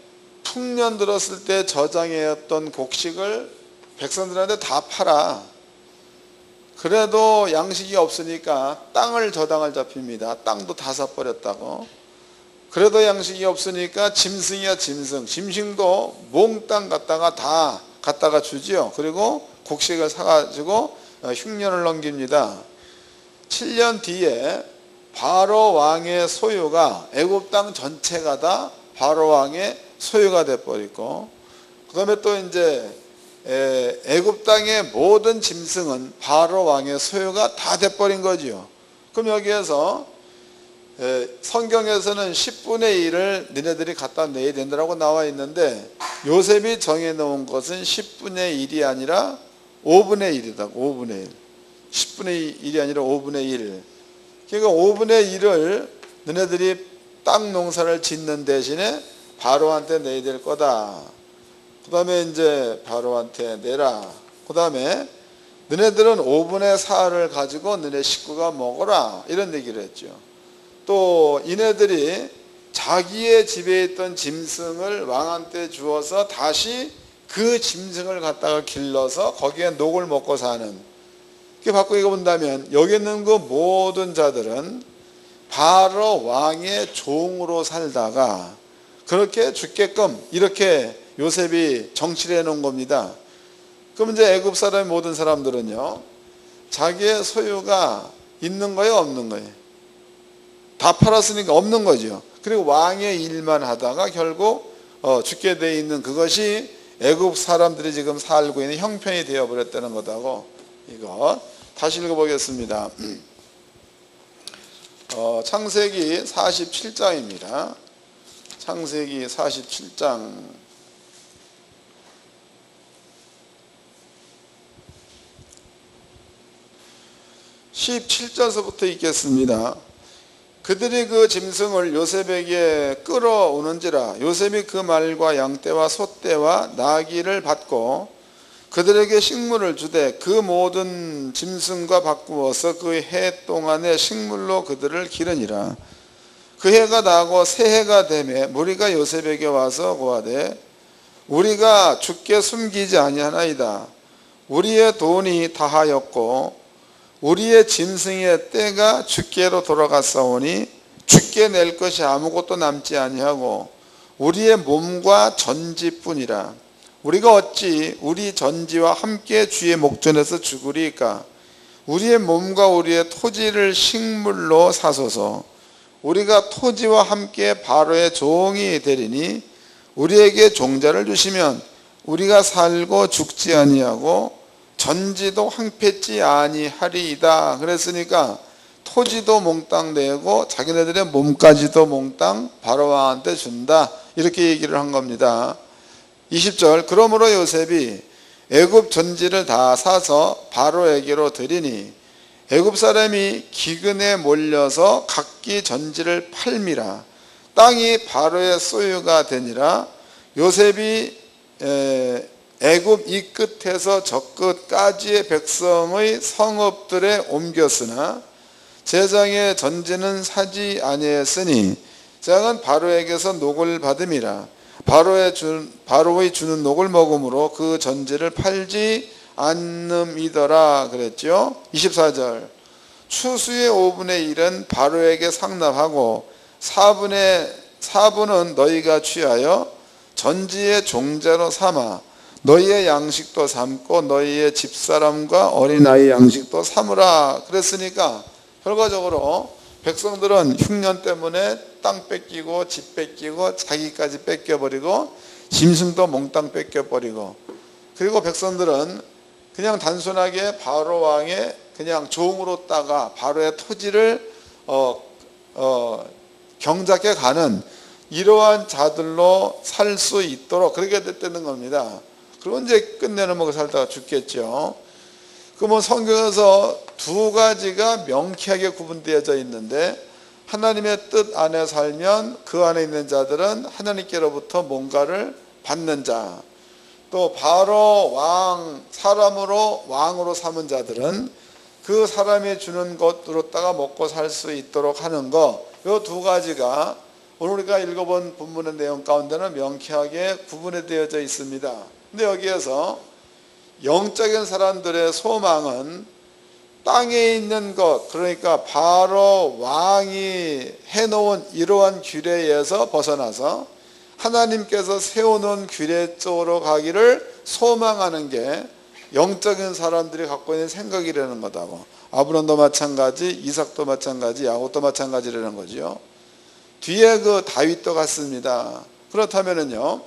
풍년 들었을 때 저장해왔던 곡식을 백성들한테 다 팔아. 그래도 양식이 없으니까 땅을 저당을 잡힙니다. 땅도 다 사버렸다고. 그래도 양식이 없으니까 짐승이야 짐승도 몽땅 다 갖다가 주지요. 그리고 곡식을 사가지고 흉년을 넘깁니다. 7년 뒤에 바로 왕의 소유가 애굽 땅 전체가 다 바로 왕의 소유가 돼버리고, 그 다음에 또 이제 애굽 땅의 모든 짐승은 바로 왕의 소유가 다 돼버린 거지요. 그럼 여기에서 성경에서는 10분의 1을 너네들이 갖다 내야 된다고 나와 있는데, 요셉이 정해놓은 것은 10분의 1이 아니라 5분의 1이다. 5분의 1. 10분의 1이 아니라 5분의 1. 그러니까 5분의 1을 너네들이 땅 농사를 짓는 대신에 바로한테 내야 될 거다. 그 다음에 이제 바로한테 내라. 그 다음에 너네들은 5분의 4를 가지고 너네 식구가 먹어라. 이런 얘기를 했죠. 또 이네들이 자기의 집에 있던 짐승을 왕한테 주어서 다시 그 짐승을 갖다가 길러서 거기에 녹을 먹고 사는, 이렇게 바꾸어 본다면 여기 있는 그 모든 자들은 바로 왕의 종으로 살다가 그렇게 죽게끔 이렇게 요셉이 정치를 해놓은 겁니다. 그럼 이제 애굽 사람의 모든 사람들은요, 자기의 소유가 있는 거예요, 없는 거예요? 다 팔았으니까 없는 거죠. 그리고 왕의 일만 하다가 결국 죽게 돼 있는 그것이 애굽 사람들이 지금 살고 있는 형편이 되어버렸다는 거다고. 이거 다시 읽어보겠습니다. 창세기 47장입니다. 창세기 47장 17절서부터 읽겠습니다. 그들이 그 짐승을 요셉에게 끌어오는지라 요셉이 그 말과 양떼와 소떼와 나귀를 받고 그들에게 식물을 주되 그 모든 짐승과 바꾸어서 그 해 동안의 식물로 그들을 기르니라. 그 해가 나고 새 해가 되매 무리가 요셉에게 와서 고하되 우리가 주께 숨기지 아니하나이다. 우리의 돈이 다하였고 우리의 짐승의 때가 주께로 돌아갔사오니 주께 낼 것이 아무것도 남지 아니하고 우리의 몸과 전지뿐이라. 우리가 어찌 우리 전지와 함께 주의 목전에서 죽으리까? 우리의 몸과 우리의 토지를 식물로 사소서. 우리가 토지와 함께 바로의 종이 되리니 우리에게 종자를 주시면 우리가 살고 죽지 아니하고 전지도 황폐치 아니하리이다. 그랬으니까 토지도 몽땅 내고 자기네들의 몸까지도 몽땅 바로왕한테 준다. 이렇게 얘기를 한 겁니다. 20절 그러므로 요셉이 애굽 전지를 다 사서 바로에게로 드리니 애굽 사람이 기근에 몰려서 각기 전지를 팔미라. 땅이 바로의 소유가 되니라. 요셉이 애굽 이 끝에서 저 끝까지의 백성의 성읍들에 옮겼으나 제장의 전지는 사지 아니했으니 제장은 바로에게서 녹을 받음이라. 바로의 주는 녹을 먹음으로 그 전지를 팔지 않음이더라 그랬죠. 24절 추수의 5분의 1은 바로에게 상납하고 4분은 너희가 취하여 전지의 종자로 삼아 너희의 양식도 삼고 너희의 집사람과 어린아이 양식도 삼으라 그랬으니까 결과적으로 백성들은 흉년 때문에 땅 뺏기고 집 뺏기고 자기까지 뺏겨버리고 짐승도 몽땅 뺏겨버리고, 그리고 백성들은 그냥 단순하게 바로 왕의 그냥 종으로다가 바로의 토지를 경작해 가는 이러한 자들로 살 수 있도록 그렇게 됐다는 겁니다. 그리고 이제 끝내는 먹고 살다가 죽겠죠. 그러면 성경에서 두 가지가 명쾌하게 구분되어져 있는데, 하나님의 뜻 안에 살면 그 안에 있는 자들은 하나님께로부터 뭔가를 받는 자, 또 바로 왕, 사람으로 왕으로 삼은 자들은 그 사람이 주는 것으로다가 먹고 살 수 있도록 하는 것, 이 두 가지가 오늘 우리가 읽어본 본문의 내용 가운데는 명쾌하게 구분이 되어져 있습니다. 근데 여기에서 영적인 사람들의 소망은 땅에 있는 것, 그러니까 바로 왕이 해놓은 이러한 규례에서 벗어나서 하나님께서 세워놓은 규례 쪽으로 가기를 소망하는 게 영적인 사람들이 갖고 있는 생각이라는 거다고. 아브람도 마찬가지, 이삭도 마찬가지, 야곱도 마찬가지라는 거죠. 뒤에 그 다윗도 같습니다. 그렇다면은요,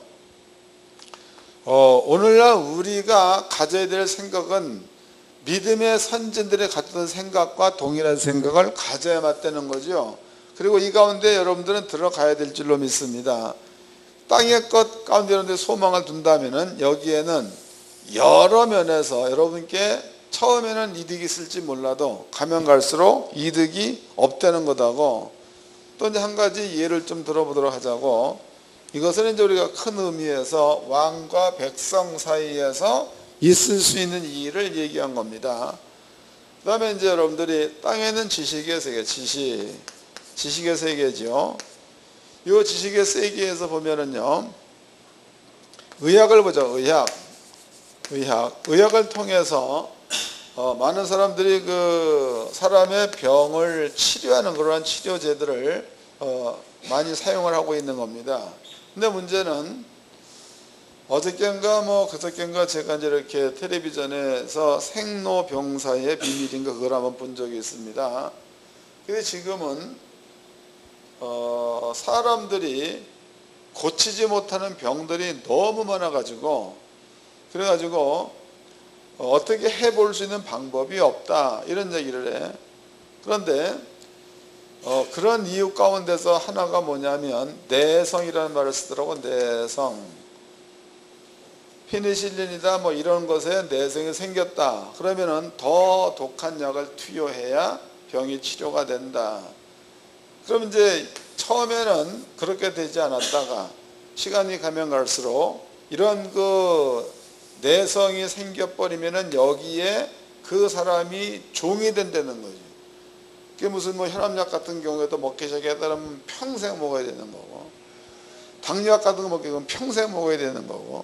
오늘날 우리가 가져야 될 생각은 믿음의 선진들이 가졌던 생각과 동일한 생각을 가져야 맞다는 거죠. 그리고 이 가운데 여러분들은 들어가야 될 줄로 믿습니다. 땅의 것 가운데 여러분들 소망을 둔다면은 여기에는 여러 면에서 여러분께 처음에는 이득이 있을지 몰라도 가면 갈수록 이득이 없다는 거다고. 또 이제 한 가지 예를 좀 들어보도록 하자고. 이것은 이제 우리가 큰 의미에서 왕과 백성 사이에서 있을 수 있는 일을 얘기한 겁니다. 그 다음에 이제 여러분들이 땅에는 지식의 세계, 지식의 세계죠. 이 지식의 세계에서 보면은요, 의학을 보죠. 의학을 통해서 많은 사람들이 그 사람의 병을 치료하는 그러한 치료제들을 많이 사용을 하고 있는 겁니다. 근데 문제는 어저께인가 그저께인가 제가 이제 이렇게 텔레비전에서 생로병사의 비밀인가 그걸 한번 본 적이 있습니다. 근데 지금은 사람들이 고치지 못하는 병들이 너무 많아가지고, 그래가지고 어떻게 해볼 수 있는 방법이 없다 이런 얘기를 해. 그런데 그런 이유 가운데서 하나가 뭐냐면 내성이라는 말을 쓰더라고. 내성, 페니실린이다 이런 것에 내성이 생겼다. 그러면은 더 독한 약을 투여해야 병이 치료가 된다. 그럼 이제 처음에는 그렇게 되지 않았다가 시간이 가면 갈수록 이런 그 내성이 생겨버리면은 여기에 그 사람이 종이 된다는 거죠. 그게 무슨 혈압약 같은 경우에도 먹기 시작하면 평생 먹어야 되는 거고, 당뇨약 같은 거 먹게 되면 평생 먹어야 되는 거고,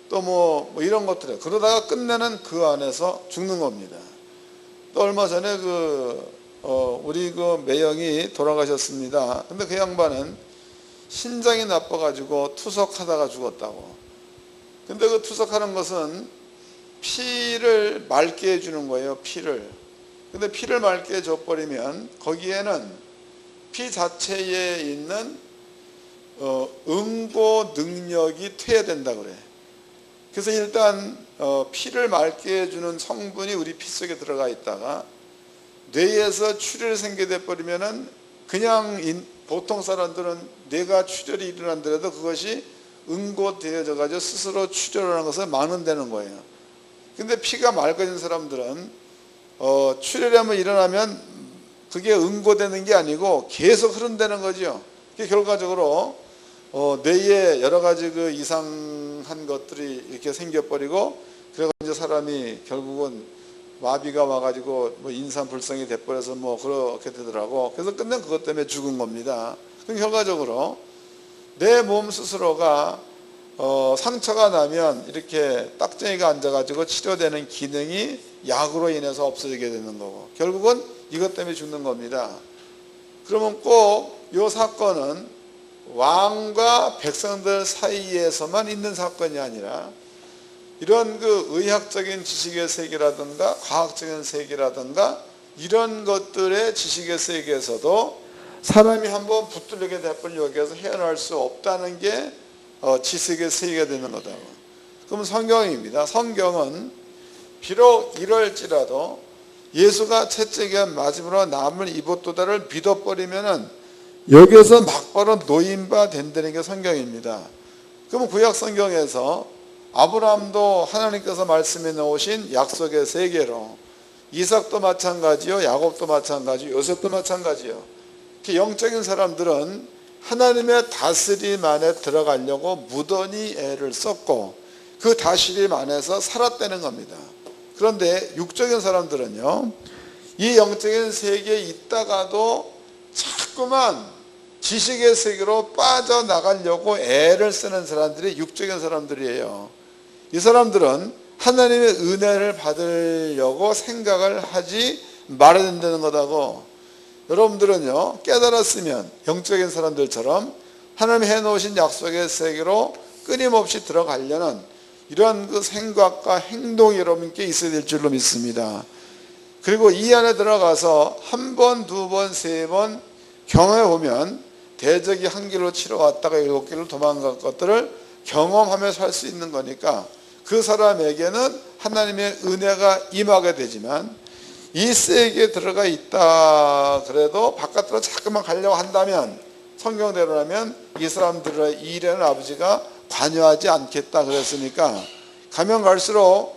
또 이런 것들에 그러다가 끝내는 그 안에서 죽는 겁니다. 또 얼마 전에 우리 그 매형이 돌아가셨습니다. 근데 그 양반은 신장이 나빠가지고 투석하다가 죽었다고. 근데 그 투석하는 것은 피를 맑게 해주는 거예요. 피를. 근데 피를 맑게 해줘버리면 거기에는 피 자체에 있는 응고 능력이 퇴해된다 그래. 그래서 일단 피를 맑게 해주는 성분이 우리 피 속에 들어가 있다가 뇌에서 출혈이 생기게 돼버리면은 그냥 보통 사람들은 뇌가 출혈이 일어난더라도 그것이 응고되어져 가지고 스스로 출혈하는 것을 막는다는 거예요. 근데 피가 맑아진 사람들은 출혈이 한번 일어나면 그게 응고되는 게 아니고 계속 흐른다는 거죠. 그게 결과적으로 뇌에 여러 가지 그 이상한 것들이 이렇게 생겨버리고, 그래서 이제 사람이 결국은 마비가 와가지고 인산불성이 돼버려서 그렇게 되더라고. 그래서 끝내 그것 때문에 죽은 겁니다. 그럼 결과적으로 내 몸 스스로가 상처가 나면 이렇게 딱정이가 앉아가지고 치료되는 기능이 약으로 인해서 없어지게 되는 거고, 결국은 이것 때문에 죽는 겁니다. 그러면 꼭 이 사건은 왕과 백성들 사이에서만 있는 사건이 아니라 이런 그 의학적인 지식의 세계라든가 과학적인 세계라든가 이런 것들의 지식의 세계에서도 사람이 한번 붙들리게 돼버려 여기에서 헤어날 수 없다는 게 지식의 세계가 되는 거다. 그럼 성경입니다. 성경은 비록 이럴지라도 예수가 채찍에 맞음으로 남을 입었도다를 믿어버리면은 여기에서 막바로 노인바 된다는 게 성경입니다. 그럼 구약 성경에서 아브라함도 하나님께서 말씀해 놓으신 약속의 세계로, 이삭도 마찬가지요, 야곱도 마찬가지요, 요셉도 마찬가지요. 영적인 사람들은 하나님의 다스림 안에 들어가려고 무던히 애를 썼고 그 다스림 안에서 살았다는 겁니다. 그런데 육적인 사람들은요, 이 영적인 세계에 있다가도 자꾸만 지식의 세계로 빠져나가려고 애를 쓰는 사람들이 육적인 사람들이에요. 이 사람들은 하나님의 은혜를 받으려고 생각을 하지 말아야 된다는 거다고. 여러분들은요, 깨달았으면 영적인 사람들처럼 하나님이 해놓으신 약속의 세계로 끊임없이 들어가려는 이러한 그 생각과 행동이 여러분께 있어야 될 줄로 믿습니다. 그리고 이 안에 들어가서 한 번, 두 번, 세 번 경험해 보면 대적이 한 길로 치러 왔다가 일곱 길로 도망간 것들을 경험하며 살 수 있는 거니까 그 사람에게는 하나님의 은혜가 임하게 되지만, 이 세계에 들어가 있다 그래도 바깥으로 자꾸만 가려고 한다면, 성경대로라면 이 사람들의 일에는 아버지가 관여하지 않겠다 그랬으니까, 가면 갈수록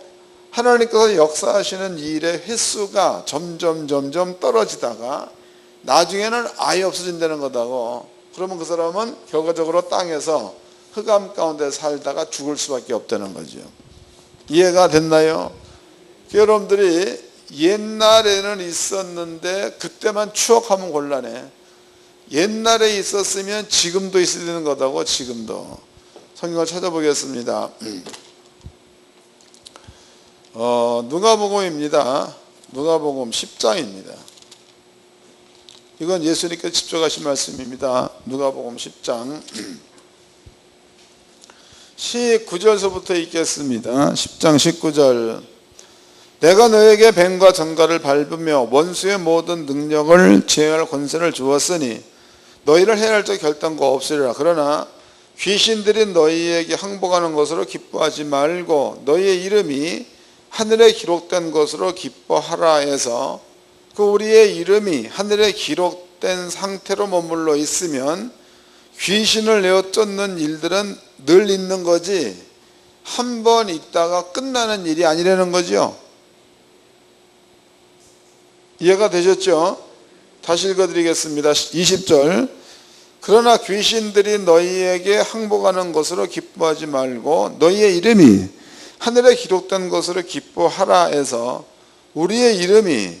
하나님께서 역사하시는 일의 횟수가 점점 떨어지다가 나중에는 아예 없어진다는 거다고. 그러면 그 사람은 결과적으로 땅에서 흑암 가운데 살다가 죽을 수밖에 없다는 거죠. 이해가 됐나요? 여러분들이 옛날에는 있었는데 그때만 추억하면 곤란해. 옛날에 있었으면 지금도 있어야 되는 거다고. 지금도. 성경을 찾아보겠습니다. 누가복음입니다. 누가복음 10장입니다. 이건 예수님께서 직접 하신 말씀입니다. 누가복음 10장 19절서부터 읽겠습니다. 10장 19절. 내가 너에게 뱀과 정갈을 밟으며 원수의 모든 능력을 제어할 권세를 주었으니 너희를 해할 자 결단코 없으리라. 그러나 귀신들이 너희에게 항복하는 것으로 기뻐하지 말고 너희의 이름이 하늘에 기록된 것으로 기뻐하라 해서, 그 우리의 이름이 하늘에 기록된 상태로 머물러 있으면 귀신을 내어 쫓는 일들은 늘 있는 거지 한 번 있다가 끝나는 일이 아니라는 거죠. 이해가 되셨죠? 다시 읽어드리겠습니다. 20절. 그러나 귀신들이 너희에게 항복하는 것으로 기뻐하지 말고 너희의 이름이 하늘에 기록된 것으로 기뻐하라 해서, 우리의 이름이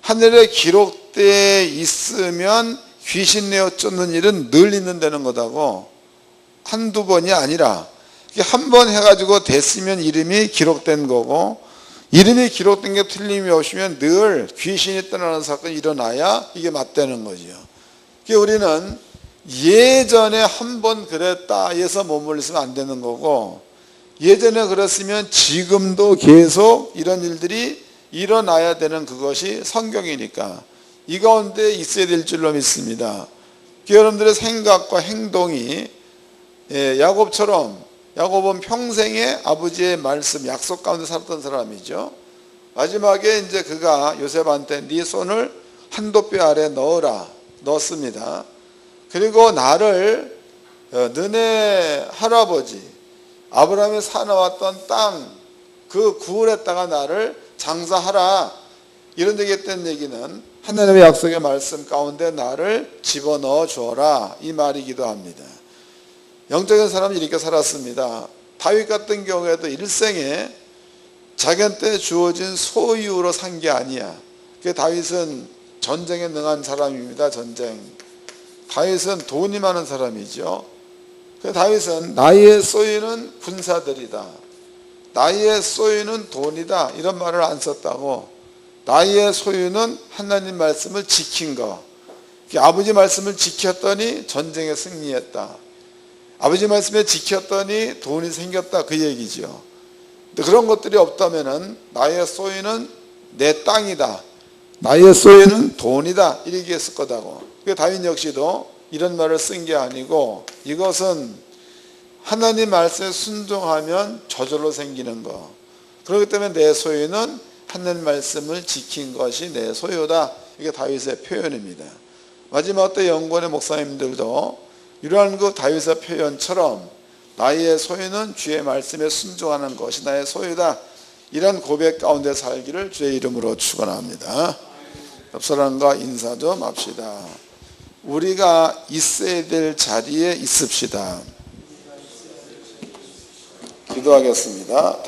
하늘에 기록되어 있으면 귀신 내어 쫓는 일은 늘 있는다는 거다고. 한두 번이 아니라 한 번 해가지고 됐으면 이름이 기록된 거고, 이름이 기록된 게 틀림이 없으면 늘 귀신이 떠나는 사건이 일어나야 이게 맞다는 거죠. 우리는 예전에 한 번 그랬다 해서 머물러 있으면 안 되는 거고, 예전에 그랬으면 지금도 계속 이런 일들이 일어나야 되는 그것이 성경이니까 이 가운데 있어야 될 줄로 믿습니다. 여러분들의 생각과 행동이 야곱처럼, 야곱은 평생에 아버지의 말씀, 약속 가운데 살았던 사람이죠. 마지막에 이제 그가 요셉한테 네 손을 한도뼈 아래 넣었습니다. 그리고 나를 너네 할아버지 아브라함이 사놓았던 땅 그 구울에다가 나를 장사하라, 이런 얘기 했던 얘기는 하나님의 약속의 말씀 가운데 나를 집어넣어 주어라, 이 말이기도 합니다. 영적인 사람은 이렇게 살았습니다. 다윗 같은 경우에도 일생에 자기한테 주어진 소유로 산 게 아니야. 다윗은 전쟁에 능한 사람입니다. 전쟁. 다윗은 돈이 많은 사람이죠. 다윗은 나의 소유는 군사들이다, 나의 소유는 돈이다, 이런 말을 안 썼다고. 나의 소유는 하나님 말씀을 지킨 거. 아버지 말씀을 지켰더니 전쟁에 승리했다, 아버지 말씀에 지켰더니 돈이 생겼다, 그 얘기죠. 근데 그런 것들이 없다면은 나의 소유는 내 땅이다, 나의 소유는 돈이다 이렇게 했을 거다고. 다윗 역시도 이런 말을 쓴 게 아니고 이것은 하나님 말씀에 순종하면 저절로 생기는 거. 그렇기 때문에 내 소유는 하나님 말씀을 지킨 것이 내 소유다. 이게 다윗의 표현입니다. 마지막 때 영권의 목사님들도 이러한 그 다윗의 표현처럼 나의 소유는 주의 말씀에 순종하는 것이 나의 소유다. 이런 고백 가운데 살기를 주의 이름으로 축원합니다. 옆 사람과 인사 좀 합시다. 우리가 있어야 될 자리에 있읍시다. 기도하겠습니다.